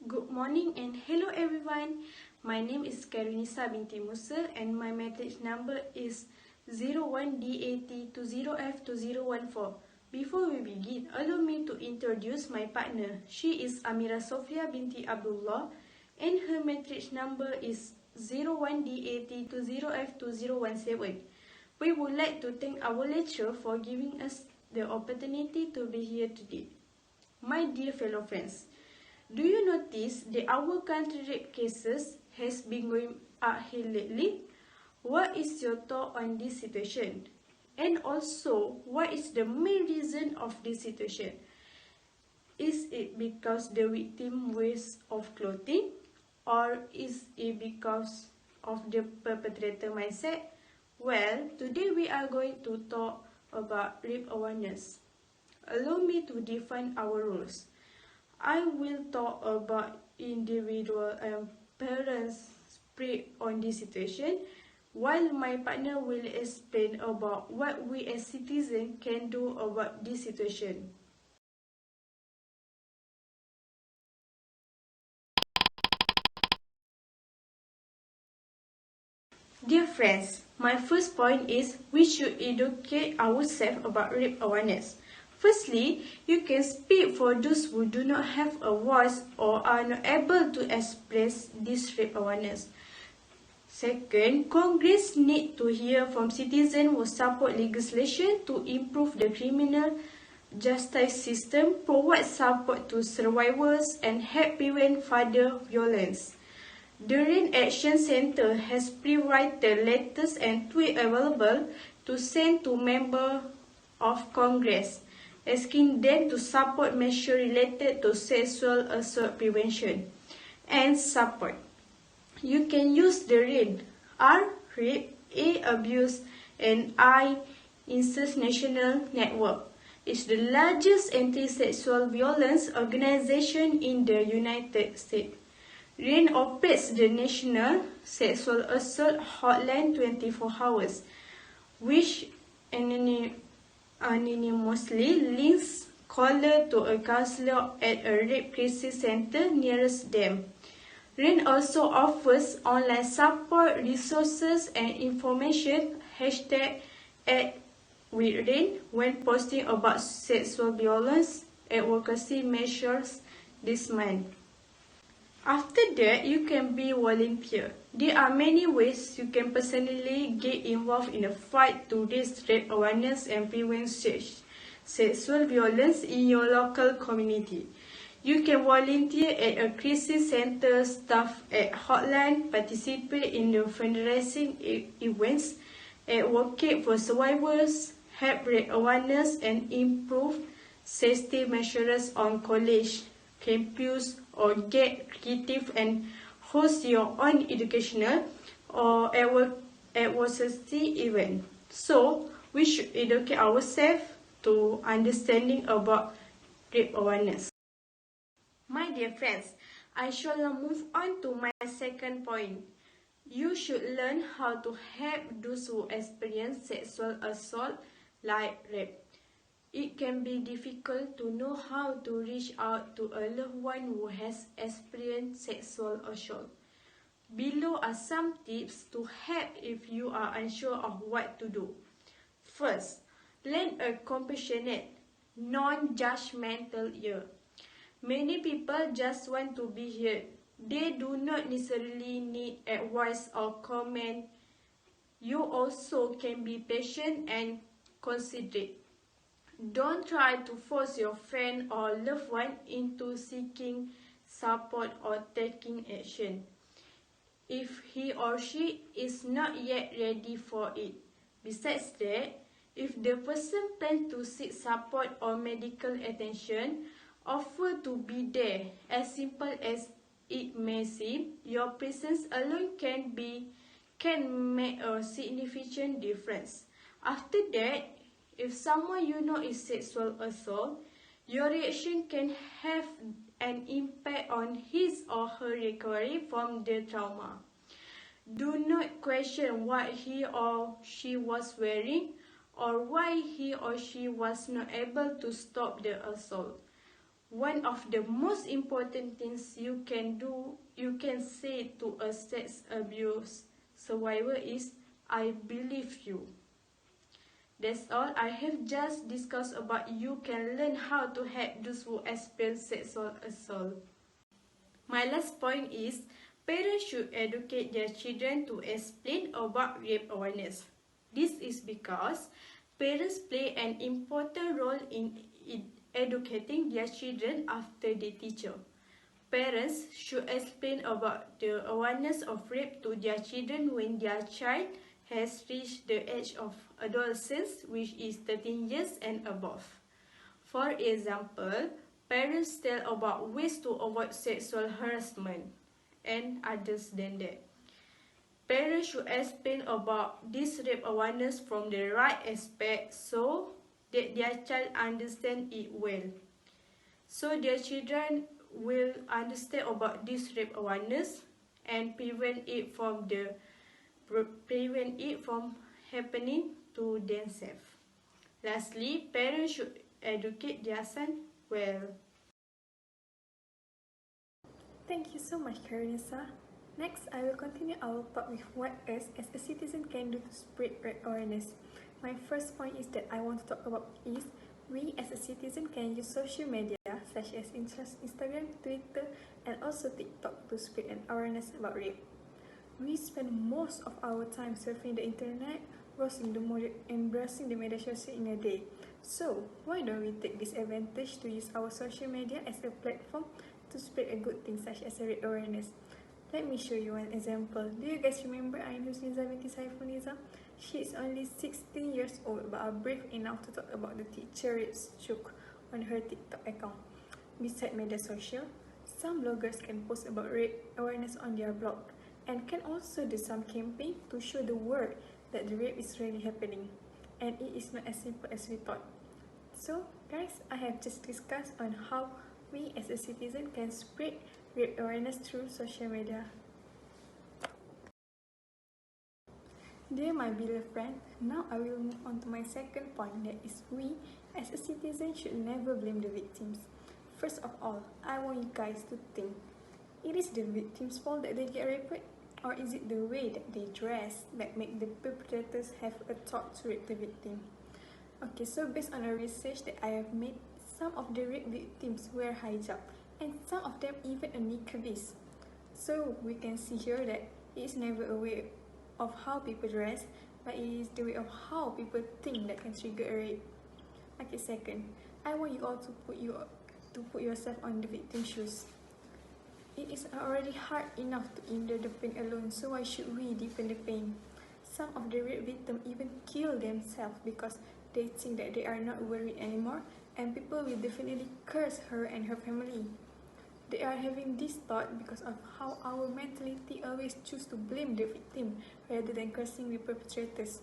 Good morning and hello everyone. My name is Karinisa binti Musa and my matrix number is 01DAT20F2014. Before we begin, allow me to introduce my partner. She is Amira Sofia binti Abdullah and her matrix number is 01DAT20F2017. We would like to thank our lecturer for giving us the opportunity to be here today. My dear fellow friends, do you notice that our country rape cases has been going uphill lately? What is your thought on this situation? And also, what is the main reason of this situation? Is it because the victim wears of clothing? Or is it because of the perpetrator mindset? Well, today we are going to talk about rape awareness. Allow me to define our rules. I will talk about individual and parents' spread on this situation, while my partner will explain about what we as citizens can do about this situation. Dear friends, my first point is we should educate ourselves about rape awareness. Firstly, you can speak for those who do not have a voice or are not able to express this rape awareness. Second, Congress need to hear from citizens who support legislation to improve the criminal justice system, provide support to survivors, and help prevent further violence. The Rain Action Center has pre-written letters and tweets available to send to members of Congress, asking them to support measures related to sexual assault prevention and support. You can use the RAIN, R, Rape, A, Abuse, and I, Incest National Network. It's the largest anti-sexual violence organization in the United States. RAIN operates the National Sexual Assault Hotline 24 hours, which anonymously links callers to a counselor at a rape crisis center nearest them. RAIN also offers online support, resources, and information #@WithRAIN when posting about sexual violence advocacy measures this month. After that, you can be volunteer. There are many ways you can personally get involved in a fight to raise rape awareness and prevent sexual violence in your local community. You can volunteer at a crisis center, staff at hotline, participate in the fundraising events, advocate for survivors, help rape awareness, and improve safety measures on college campus, or get creative and host your own educational or advocacy event. So, we should educate ourselves to understanding about rape awareness. My dear friends, I shall now move on to my second point. You should learn how to help those who experience sexual assault like rape. It can be difficult to know how to reach out to a loved one who has experienced sexual assault. Below are some tips to help if you are unsure of what to do. First, lend a compassionate, non-judgmental ear. Many people just want to be heard. They do not necessarily need advice or comment. You also can be patient and considerate. Don't try to force your friend or loved one into seeking support or taking action if he or she is not yet ready for it. Besides that, if the person plans to seek support or medical attention, offer to be there. As simple as it may seem, your presence alone can make a significant difference. After that, if someone you know is sexual assault, your reaction can have an impact on his or her recovery from the trauma. Do not question what he or she was wearing or why he or she was not able to stop the assault. One of the most important things you can say to a sex abuse survivor is, "I believe you." That's all I have just discussed about. You can learn how to help those who experience sexual assault. My last point is, parents should educate their children to explain about rape awareness. This is because parents play an important role in educating their children after they teach. Parents should explain about the awareness of rape to their children when their child has reached the age of adolescence, which is 13 years and above. For example, parents tell about ways to avoid sexual harassment and others than that. Parents should explain about this rape awareness from the right aspect so that their child understands it well. So their children will understand about this rape awareness and prevent it from happening to themselves. Lastly, parents should educate their son well. Thank you so much, Karinisa. Next, I will continue our talk with what us as a citizen can do to spread awareness. My first point is that I want to talk about is we as a citizen can use social media such as Instagram, Twitter, and also TikTok to spread an awareness about rape. We spend most of our time surfing the internet, browsing the media social in a day. So, why don't we take this advantage to use our social media as a platform to spread a good thing such as a rape awareness? Let me show you one example. Do you guys remember Ain Husniza binti Saifuniza? She is only 16 years old but are brave enough to talk about the teacher rape joke on her TikTok account. Besides media social, some bloggers can post about rape awareness on their blog and can also do some campaign to show the world that the rape is really happening and it is not as simple as we thought. So guys, I have just discussed on how we as a citizen can spread rape awareness through social media. Dear my beloved friend, now I will move on to my second point, that is we as a citizen should never blame the victims. First of all, I want you guys to think, it is the victim's fault that they get raped? Or is it the way that they dress that make the perpetrators have a thought to rape the victim? Okay, so based on a research that I have made, some of the rape victims wear hijab and some of them even a niqabis. So we can see here that it is never a way of how people dress, but it is the way of how people think that can trigger a rape. Okay, second, I want you all to put yourself on the victim's shoes. It is already hard enough to endure the pain alone, so why should we deepen the pain? Some of the rape victims even kill themselves because they think that they are not worried anymore, and people will definitely curse her and her family. They are having this thought because of how our mentality always choose to blame the victim rather than cursing the perpetrators.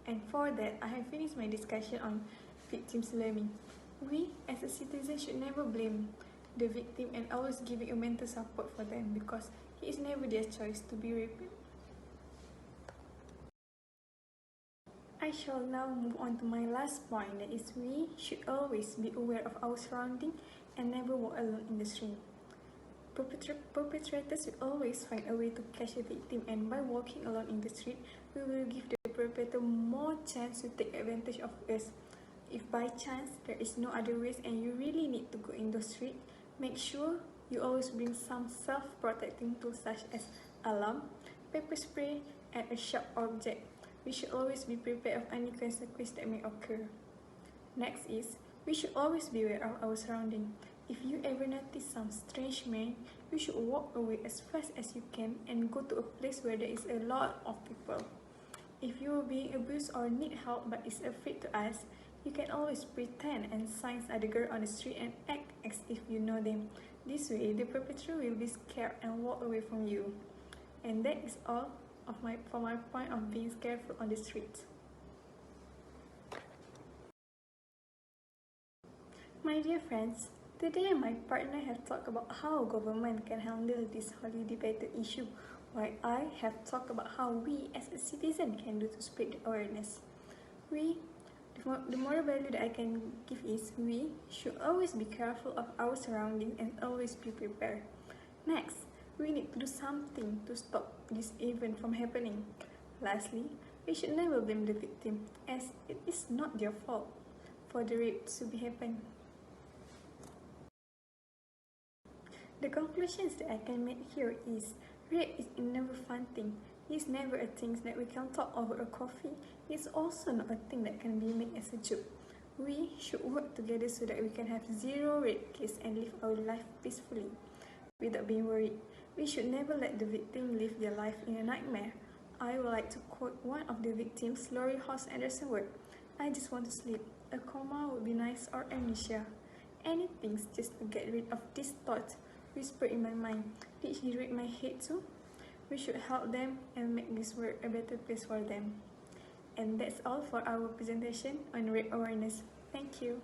And for that, I have finished my discussion on victims learning. We as a citizen should never blame the victim and always giving a mental support for them because it is never their choice to be raped. I shall now move on to my last point, that is we should always be aware of our surroundings and never walk alone in the street. Perpetrators will always find a way to catch a victim, and by walking alone in the street, we will give the perpetrator more chance to take advantage of us. If by chance there is no other ways and you really need to go in the street, make sure you always bring some self-protecting tools such as alarm, pepper spray, and a sharp object. We should always be prepared of any consequences that may occur. Next is, we should always be aware of our surroundings. If you ever notice some strange man, you should walk away as fast as you can and go to a place where there is a lot of people. If you are being abused or need help but is afraid to ask, you can always pretend and sign other girl on the street and act as if you know them. This way, the perpetrator will be scared and walk away from you. And that is all for my point of being careful on the street. My dear friends, today my partner have talked about how government can handle this highly debated issue, while I have talked about how we as a citizen can do to spread the awareness. We The moral value that I can give is we should always be careful of our surroundings and always be prepared. Next, we need to do something to stop this event from happening. Lastly, we should never blame the victim, as it is not their fault for the rape to be happen. The conclusions that I can make here is rape is never fun thing. It's never a thing that we can talk over a coffee. It's also not a thing that can be made as a joke. We should work together so that we can have zero rape case and live our life peacefully without being worried. We should never let the victim live their life in a nightmare. I would like to quote one of the victims, Lori Hoss Anderson word. I just want to sleep. A coma would be nice, or amnesia. Anything just to get rid of this thought whisper in my mind. Did he read my head too? We should help them and make this world a better place for them. And that's all for our presentation on rape awareness. Thank you.